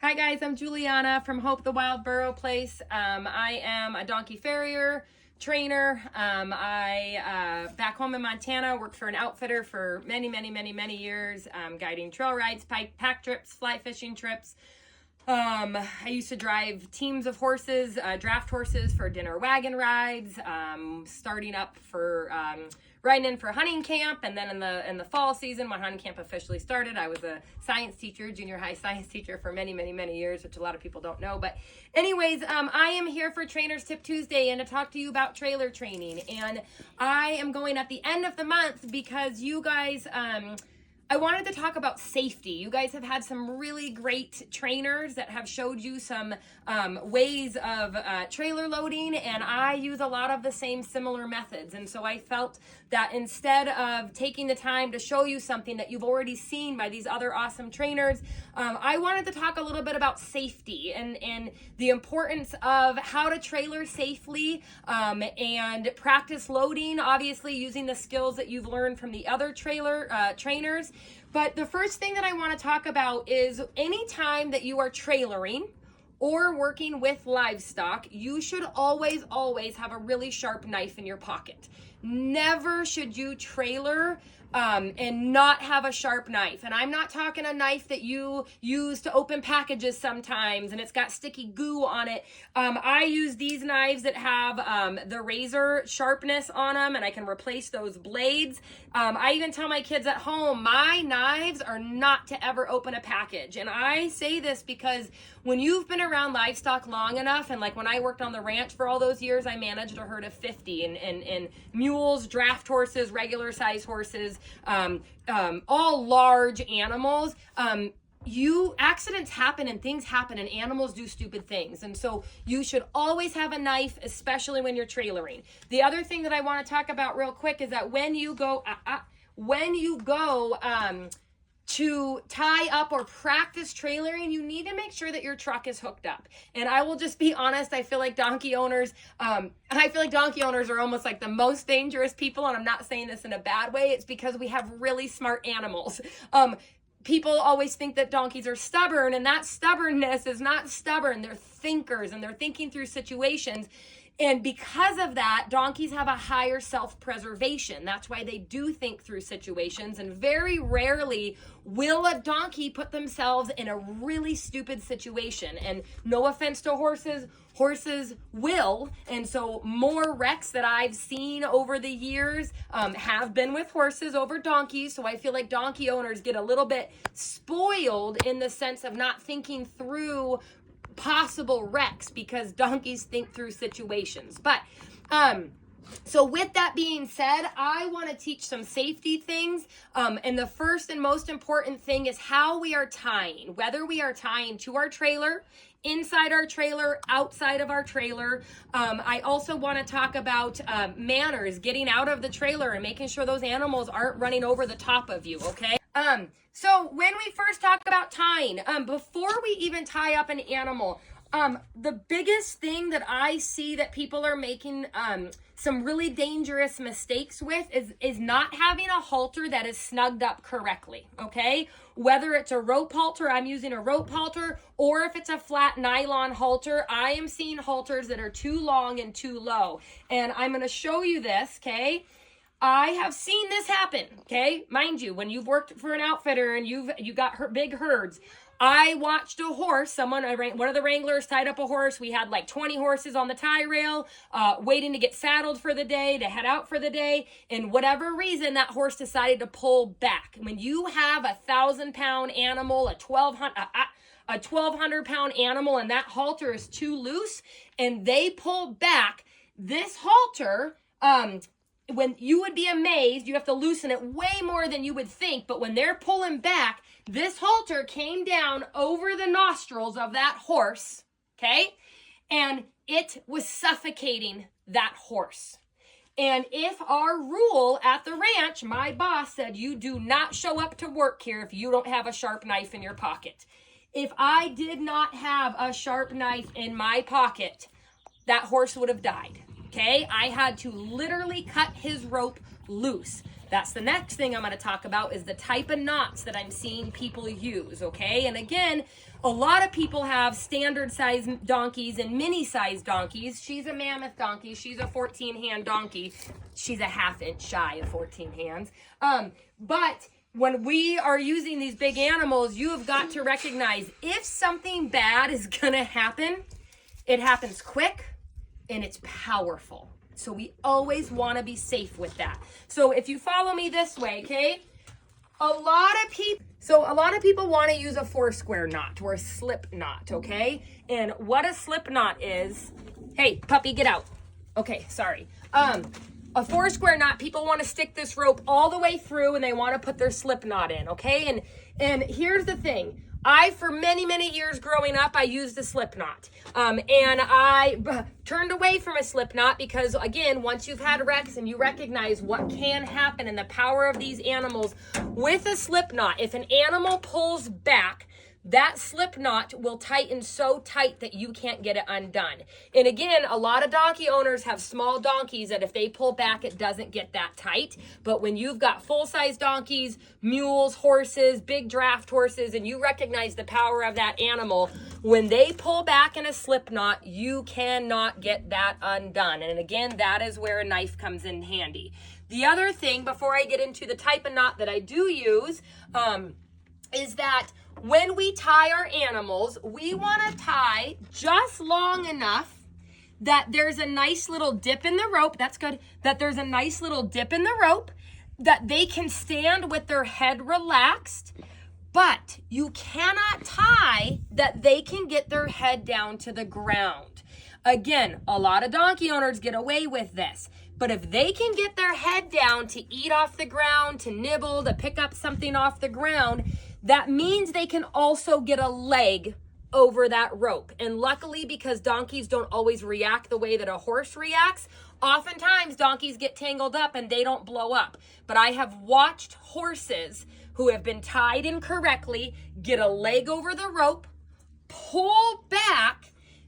Hi guys, I'm Juliana from Hope the Wild Burro Place. I am a donkey farrier trainer. I back home in Montana worked for an outfitter for many years, guiding trail rides, pack trips, fly fishing trips. I used to drive teams of horses, draft horses for dinner wagon rides, starting up for riding in for hunting camp, and then in the fall season when hunting camp officially started, I was a science teacher, junior high science teacher for many years, which a lot of people don't know. But anyways, I am here for Trainers Tip Tuesday and to talk to you about trailer training. And I am going at the end of the month because you guys, I wanted to talk about safety. You guys have had some really great trainers that have showed you some ways of trailer loading, and I use a lot of the same similar methods. And so I felt that instead of taking the time to show you something that you've already seen by these other awesome trainers, I wanted to talk a little bit about safety and the importance of how to trailer safely and practice loading, obviously using the skills that you've learned from the other trailer trainers. But the first thing that I want to talk about is anytime that you are trailering or working with livestock, you should always have a really sharp knife in your pocket. Never should you trailer and not have a sharp knife. And I'm not talking a knife that you use to open packages sometimes and it's got sticky goo on it. I use these knives that have the razor sharpness on them, and I can replace those blades. I even tell my kids at home, my knives are not to ever open a package. And I say this because when you've been around livestock long enough, and like when I worked on the ranch for all those years, I managed a herd of 50 and mules, draft horses, regular size horses, all large animals. Accidents happen and things happen and animals do stupid things. And so you should always have a knife, especially when you're trailering. The other thing that I want to talk about real quick is that when you go to tie up or practice trailering, you need to make sure that your truck is hooked up. And I will just be honest, I feel like donkey owners are almost like the most dangerous people, and I'm not saying this in a bad way. It's because we have really smart animals. People always think that donkeys are stubborn, and that stubbornness is not stubborn. They're thinkers, and they're thinking through situations. And because of that, donkeys have a higher self-preservation. That's why they do think through situations. And very rarely will a donkey put themselves in a really stupid situation. And no offense to horses, horses will. And so more wrecks that I've seen over the years have been with horses over donkeys. So I feel like donkey owners get a little bit spoiled in the sense of not thinking through possible wrecks because donkeys think through situations. But so with that being said, I want to teach some safety things. And the first and most important thing is how we are tying, whether we are tying to our trailer, inside our trailer, outside of our trailer. I also want to talk about manners, getting out of the trailer and making sure those animals aren't running over the top of you, okay? So when we first talk about tying, before we even tie up an animal, the biggest thing that I see that people are making some really dangerous mistakes with is not having a halter that is snugged up correctly, okay? Whether it's a rope halter, I'm using a rope halter, or if it's a flat nylon halter, I am seeing halters that are too long and too low. And I'm going to show you this, okay? I have seen this happen, okay? Mind you, when you've worked for an outfitter and you got big herds, I watched a horse, one of the wranglers tied up a horse. We had like 20 horses on the tie rail, waiting to get saddled for the day, to head out for the day. And whatever reason, that horse decided to pull back. When you have a 1,000-pound animal, a 1,200-pound animal, and that halter is too loose, and they pull back, this halter, when you would be amazed, you have to loosen it way more than you would think, but when they're pulling back, this halter came down over the nostrils of that horse, okay? And it was suffocating that horse. And if our rule at the ranch, my boss said, you do not show up to work here if you don't have a sharp knife in your pocket. If I did not have a sharp knife in my pocket, that horse would have died. Okay, I had to literally cut his rope loose. That's the next thing I'm going to talk about, is the type of knots that I'm seeing people use, okay? And again, a lot of people have standard size donkeys and mini size donkeys. She's a mammoth donkey. She's a 14-hand donkey. She's a ½ inch shy of 14 hands. But when we are using these big animals, you have got to recognize if something bad is going to happen, it happens quick and it's powerful. So we always want to be safe with that. So if you follow me this way, okay? A lot of people want to use a 4-square knot or a slip knot, okay? And what a slip knot is, hey, puppy, get out. Okay, sorry. A 4-square knot, people want to stick this rope all the way through and they want to put their slip knot in, okay? And here's the thing. For many, many years growing up, I used a slip knot. And I turned away from a slip knot because, again, once you've had wrecks and you recognize what can happen and the power of these animals with a slip knot, if an animal pulls back, that slip knot will tighten so tight that you can't get it undone. And again, a lot of donkey owners have small donkeys that if they pull back, it doesn't get that tight. But when you've got full-size donkeys, mules, horses, big draft horses, and you recognize the power of that animal, when they pull back in a slip knot, you cannot get that undone. And again, that is where a knife comes in handy. The other thing, before I get into the type of knot that I do use, is that when we tie our animals, we want to tie just long enough that there's a nice little dip in the rope. That's good. That there's a nice little dip in the rope, that they can stand with their head relaxed, but you cannot tie that they can get their head down to the ground. Again, a lot of donkey owners get away with this. But if they can get their head down to eat off the ground, to nibble, to pick up something off the ground, that means they can also get a leg over that rope. And luckily, because donkeys don't always react the way that a horse reacts, oftentimes donkeys get tangled up and they don't blow up. But I have watched horses who have been tied incorrectly get a leg over the rope, pull back.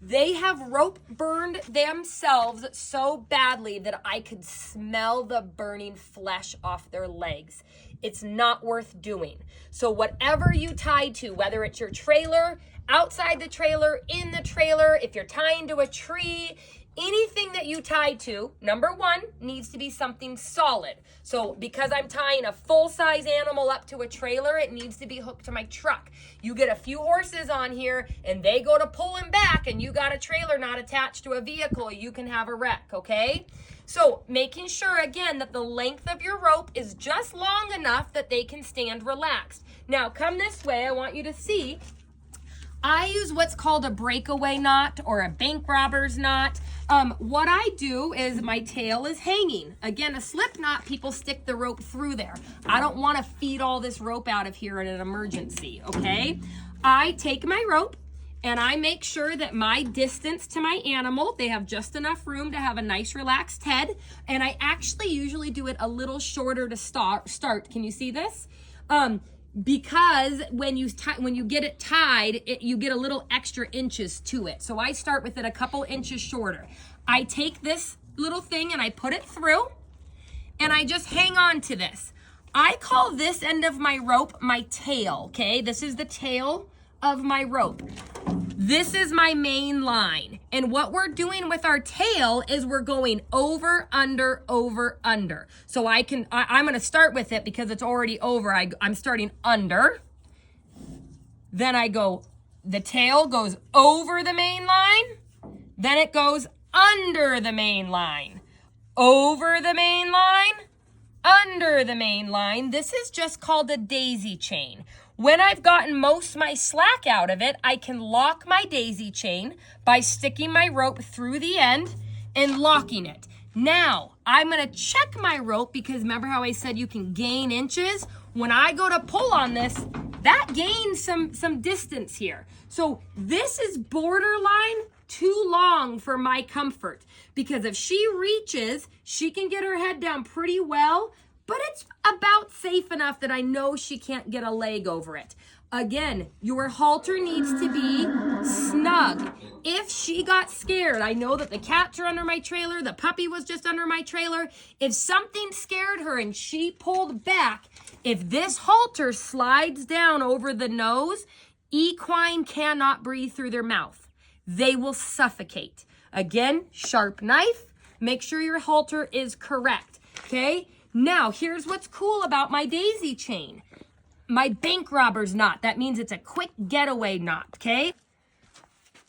They have rope burned themselves so badly that I could smell the burning flesh off their legs. It's not worth doing. So whatever you tie to, whether it's your trailer, outside the trailer, in the trailer, if you're tying to a tree, anything that you tie to, number one, needs to be something solid. So because I'm tying a full-size animal up to a trailer, it needs to be hooked to my truck. You get a few horses on here and they go to pulling back and you got a trailer not attached to a vehicle, you can have a wreck, okay? So making sure, again, that the length of your rope is just long enough that they can stand relaxed. Now, come this way. I want you to see. I use what's called a breakaway knot or a bank robber's knot. What I do is my tail is hanging. Again, a slip knot, people stick the rope through there. I don't want to feed all this rope out of here in an emergency, okay? I take my rope and I make sure that my distance to my animal, they have just enough room to have a nice relaxed head. And I actually usually do it a little shorter to start. Can you see this? Because when you get it tied, you get a little extra inches to it. So I start with it a couple inches shorter. I take this little thing and I put it through and I just hang on to this. I call this end of my rope my tail, okay? This is the tail of my rope. This is my main line. And what we're doing with our tail is we're going over, under, over, under. So I'm going to start with it because it's already over. I'm starting under. Then the tail goes over the main line. Then it goes under the main line. Over the main line. Under the main line. This is just called a daisy chain. When I've gotten most of my slack out of it, I can lock my daisy chain by sticking my rope through the end and locking it. Now, I'm going to check my rope because remember how I said you can gain inches? When I go to pull on this, that gains some distance here. So this is borderline too long for my comfort because if she reaches, she can get her head down pretty well, but it's about safe enough that I know she can't get a leg over it. Again, your halter needs to be snug. if she got scared, I know that the cats are under my trailer, the puppy was just under my trailer. If something scared her and she pulled back, if this halter slides down over the nose, equine cannot breathe through their mouth. They will suffocate. Again, sharp knife. Make sure your halter is correct, okay? Now, here's what's cool about my daisy chain. My bank robber's knot. That means it's a quick getaway knot, okay?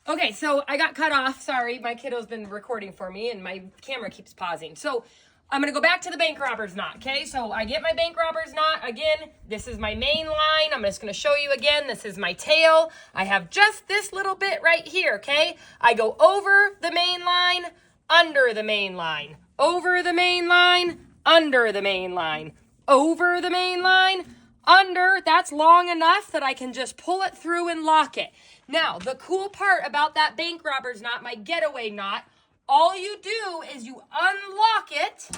Okay, so I got cut off. Sorry, my kiddo's been recording for me and my camera keeps pausing. So I'm gonna go back to the bank robber's knot, okay? So I get my bank robber's knot. Again, this is my main line. I'm just gonna show you again. This is my tail. I have just this little bit right here, okay? I go over the main line, under the main line, over the main line, under the main line, over the main line, under. That's long enough that I can just pull it through and lock it. Now, the cool part about that bank robber's knot, my getaway knot, all you do is you unlock it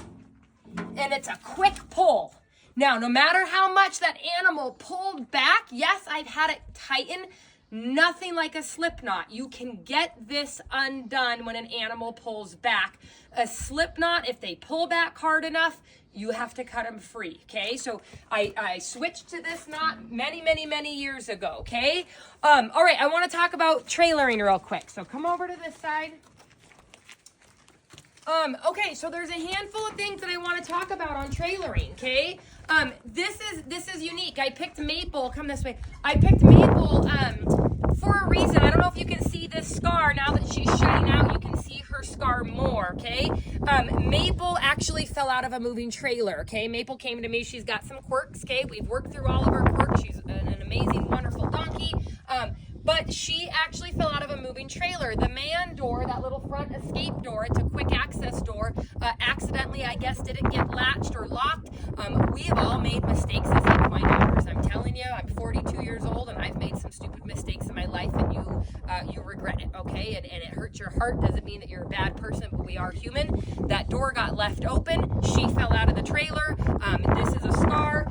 and it's a quick pull. Now, no matter how much that animal pulled back, yes, I've had it tighten, nothing like a slip knot. You can get this undone when an animal pulls back. A slip knot, if they pull back hard enough, you have to cut them free, okay? So I switched to this knot many years ago, okay? All right, I want to talk about trailering real quick. So come over to this side. Okay, so there's a handful of things that I want to talk about on trailering, okay? This is unique. I picked Maple, come this way. I picked Maple for a reason. I don't know if you can see this scar. Now that she's shedding out, you can see her scar more, okay? Maple actually fell out of a moving trailer, okay? Maple came to me. She's got some quirks, okay? We've worked through all of her quirks. She's an amazing, wonderful donkey. But she actually fell out of a moving trailer. The man door, that little front escape door, it's a quick access door, accidentally, I guess, didn't get latched or locked. We have all made mistakes as equine owners. I'm telling you, I'm 42 years old and I've made some stupid mistakes in my life and you regret it, okay? And it hurts your heart. Doesn't mean that you're a bad person, but we are human. That door got left open. She fell out of the trailer. This is a scar.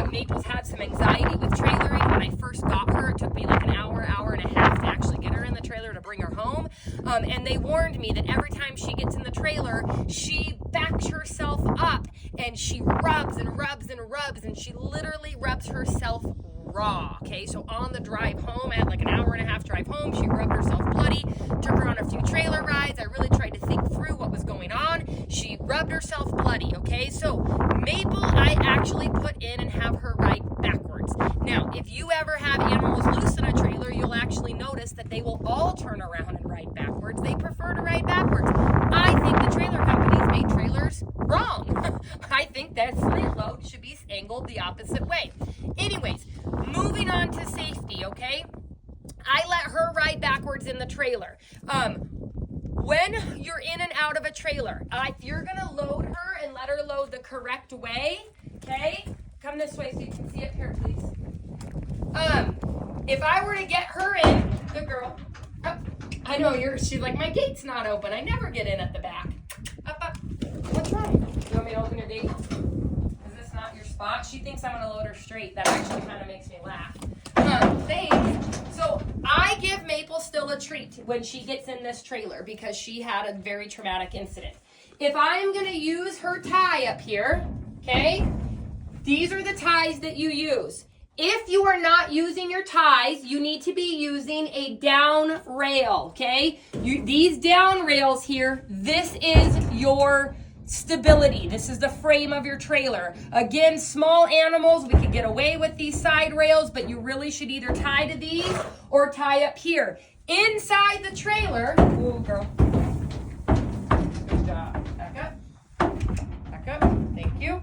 Maple's had some anxiety with trailering. When I first got her, it took me like an hour and a half to actually get her in the trailer to bring her home. And they warned me that every time she gets in the trailer, she backs herself up and she rubs and rubs and rubs and she literally rubs herself raw, okay? So on the drive home, I had like an hour and a half drive home, she rubbed herself bloody, took her on a few trailer rides. I really tried to think through what was going on. She rubbed herself bloody, okay? So Maple, I actually put in and have her ride backwards. Now, if you ever have animals loose in a trailer, you'll actually notice that they will all turn around and ride backwards. They prefer to ride backwards. I think the trailer companies made trailers wrong. I think that slant load should be angled the opposite way. Anyways, moving on to safety, okay? I let her ride backwards in the trailer. When you're in and out of a trailer, if you're gonna load her and let her load the correct way, okay? Come this way so you can see it here, please. If I were to get her in, the girl, I know she's like, my gate's not open. I never get in at the back. Up. What's wrong? You want me to open your gate? Is this not your spot? She thinks I'm gonna load her straight. That actually kind of makes me laugh. Thanks. So I give Maple still a treat when she gets in this trailer because she had a very traumatic incident. If I'm gonna use her tie up here, okay, these are the ties that you use. If you are not using your ties, you need to be using a down rail, okay? These down rails here, this is your stability. This is the frame of your trailer. Again, small animals, we could get away with these side rails, but you really should either tie to these or tie up here. Inside the trailer, ooh, girl. Good job. Back up. Thank you.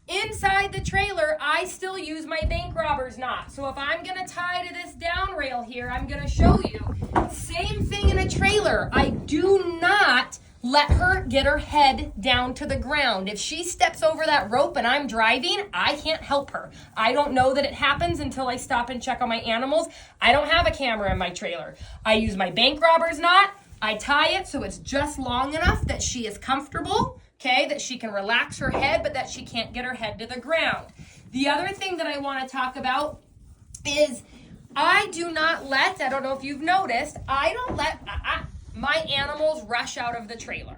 Inside the trailer, I still use my bank robber's knot. So if I'm gonna tie to this down rail here, I'm gonna show you. Same thing in a trailer. I do not let her get her head down to the ground. If she steps over that rope and I'm driving, I can't help her. I don't know that it happens until I stop and check on my animals. I don't have a camera in my trailer. I use my bank robber's knot. I tie it so it's just long enough that she is comfortable, okay, that she can relax her head, but that she can't get her head to the ground. The other thing that I want to talk about is I do not let, I don't know if you've noticed, I don't let my animals rush out of the trailer.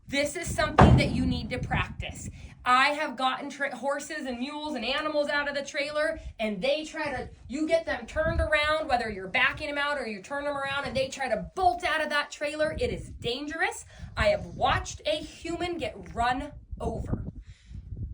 This is something that you need to practice. I have gotten horses and mules and animals out of the trailer, and they try to, you get them turned around, whether you're backing them out or you turn them around, and they try to bolt out of that trailer. It is dangerous. I have watched a human get run over.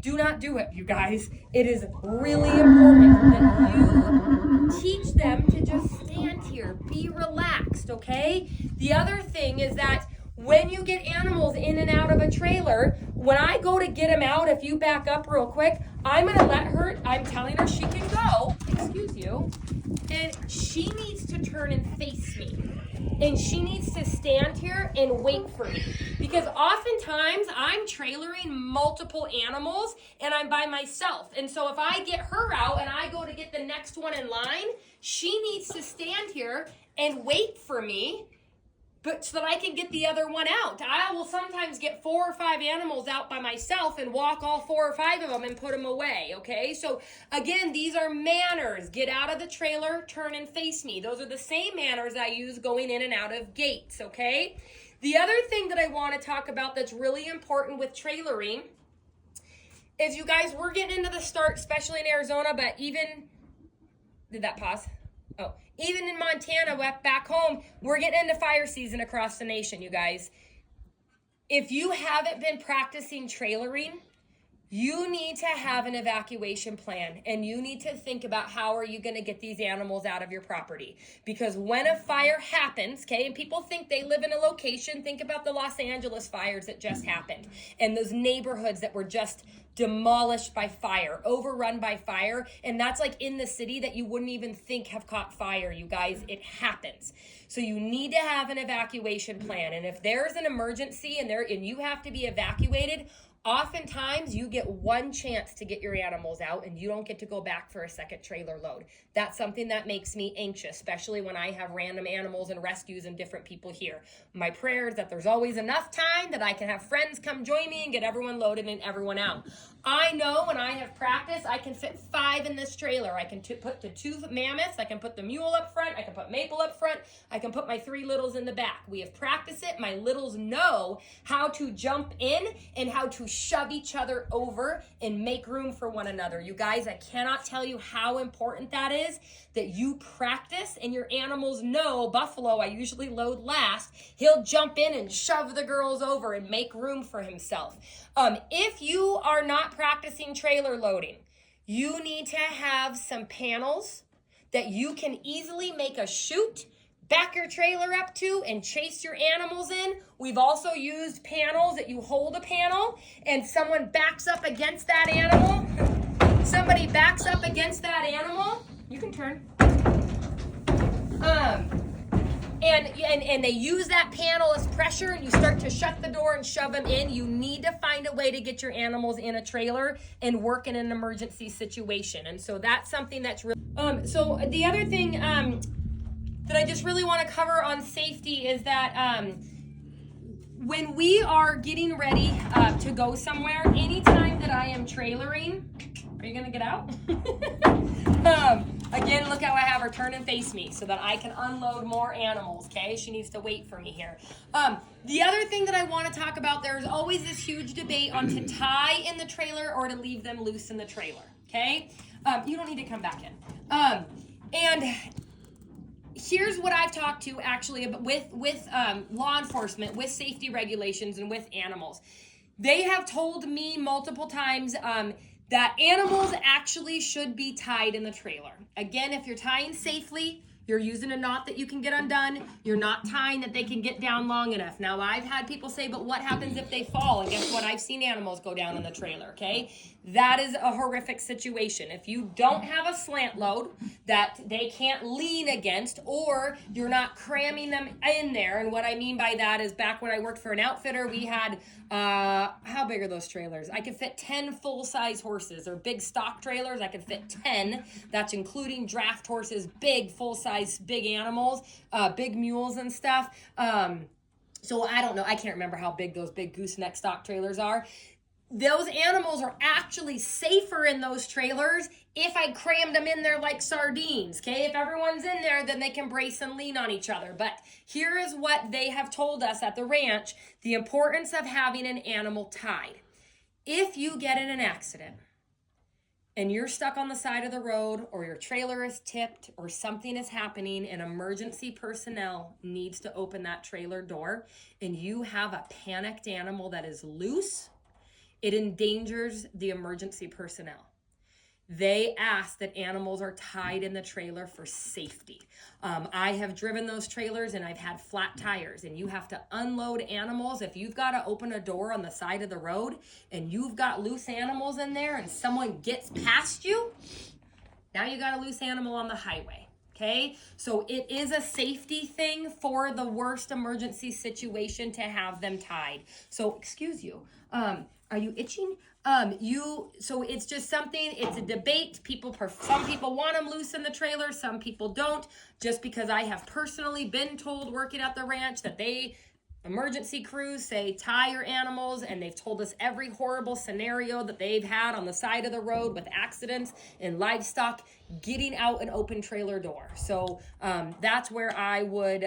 Do not do it, you guys. It is really important that you teach them to just stand here, be relaxed, okay? The other thing is that when you get animals in and out of a trailer, when I go to get them out, if you back up real quick, I'm going to let her, I'm telling her she can go, excuse you, and she needs to turn and face me. And she needs to stand here and wait for me. Because oftentimes I'm trailering multiple animals and I'm by myself. And so if I get her out and I go to get the next one in line, she needs to stand here and wait for me, but so that I can get the other one out. I will sometimes get 4 or 5 animals out by myself and walk all 4 or 5 of them and put them away, okay? So again, these are manners. Get out of the trailer, turn and face me. Those are the same manners I use going in and out of gates, okay? The other thing that I want to talk about that's really important with trailering is, you guys, we're getting into the start, especially in Arizona, but even, did that pause? Oh, even in Montana, back home, we're getting into fire season across the nation, you guys. If you haven't been practicing trailering, you need to have an evacuation plan, and you need to think about how are you going to get these animals out of your property. Because when a fire happens, okay, and people think they live in a location, think about the Los Angeles fires that just happened, and those neighborhoods that were just demolished by fire, overrun by fire, and that's like in the city that you wouldn't even think have caught fire, you guys. It happens. So you need to have an evacuation plan, and if there's an emergency and you have to be evacuated, oftentimes you get one chance to get your animals out and you don't get to go back for a second trailer load. That's something that makes me anxious, especially when I have random animals and rescues and different people here. My prayer is that there's always enough time that I can have friends come join me and get everyone loaded and everyone out. I know when I have practice, I can fit 5 in this trailer. I can put the 2 mammoths, I can put the mule up front, I can put Maple up front, I can put my 3 littles in the back. We have practiced it. My littles know how to jump in and how to shove each other over and make room for one another. You guys, I cannot tell you how important that is, that you practice and your animals know. Buffalo, I usually load last. He'll jump in and shove the girls over and make room for himself. If you are not practicing trailer loading, you need to have some panels that you can easily make a chute, back your trailer up to, and chase your animals in. We've also used panels that you hold a panel and someone backs up against that animal. Somebody backs up against that animal. You can turn. And they use that panel as pressure, and you start to shut the door and shove them in. You need to find a way to get your animals in a trailer and work in an emergency situation. And so that's something that's really... So the other thing that I just really want to cover on safety is that when we are getting ready to go somewhere, anytime that I am trailering... Are you going to get out? Again, look how I have her turn and face me so that I can unload more animals, okay? She needs to wait for me here. The other thing that I want to talk about, there's always this huge debate on to tie in the trailer or to leave them loose in the trailer, okay? You don't need to come back in. And here's what I've talked to actually with law enforcement, with safety regulations, and with animals. They have told me multiple times that animals actually should be tied in the trailer. Again, if you're tying safely, you're using a knot that you can get undone. You're not tying that they can get down long enough. Now, I've had people say, but what happens if they fall? And guess what? I've seen animals go down in the trailer, okay? That is a horrific situation. If you don't have a slant load that they can't lean against, or you're not cramming them in there, and what I mean by that is back when I worked for an outfitter, we had, how big are those trailers? I could fit 10 full-size horses. They're big stock trailers. I could fit 10. That's including draft horses, big full-size, big animals, big mules and stuff. So I don't know. I can't remember how big those big gooseneck stock trailers are. those animals are actually safer in those trailers if I crammed them in there like sardines, okay? If everyone's in there, then they can brace and lean on each other. But here is what they have told us at the ranch, the importance of having an animal tied. If you get in an accident and you're stuck on the side of the road, or your trailer is tipped, or something is happening and emergency personnel needs to open that trailer door, and you have a panicked animal that is loose, it endangers the emergency personnel. They ask that animals are tied in the trailer for safety. I have driven those trailers and I've had flat tires, and you have to unload animals. If you've got to open a door on the side of the road and you've got loose animals in there and someone gets past you, now you got a loose animal on the highway. Okay, so it is a safety thing for the worst emergency situation to have them tied. So, excuse you, are you itching? So it's just something, it's a debate. Some people want them loose in the trailer, some people don't. Just because I have personally been told working at the ranch that emergency crews say tie your animals, and they've told us every horrible scenario that they've had on the side of the road with accidents and livestock getting out an open trailer door. So that's where I would,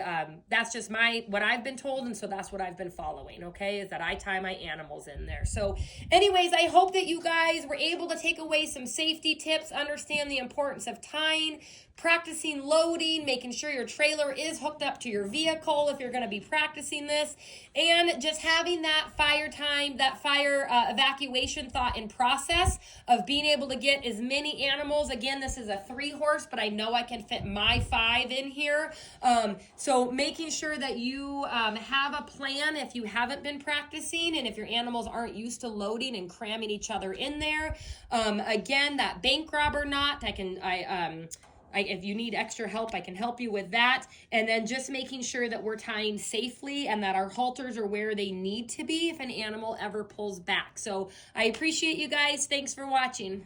that's just what I've been told, and so that's what I've been following, okay, is that I tie my animals in there. So anyways, I hope that you guys were able to take away some safety tips, understand the importance of tying, practicing loading, making sure your trailer is hooked up to your vehicle if you're going to be practicing this, and just having that fire time, that fire evacuation thought and process of being able to get as many animals. Again, this is a 3-horse, but I know I can fit my 5 in here. So making sure that you have a plan if you haven't been practicing, and if your animals aren't used to loading and cramming each other in there. Again, that bank robber knot, if you need extra help, I can help you with that. And then just making sure that we're tying safely and that our halters are where they need to be if an animal ever pulls back. So I appreciate you guys. Thanks for watching.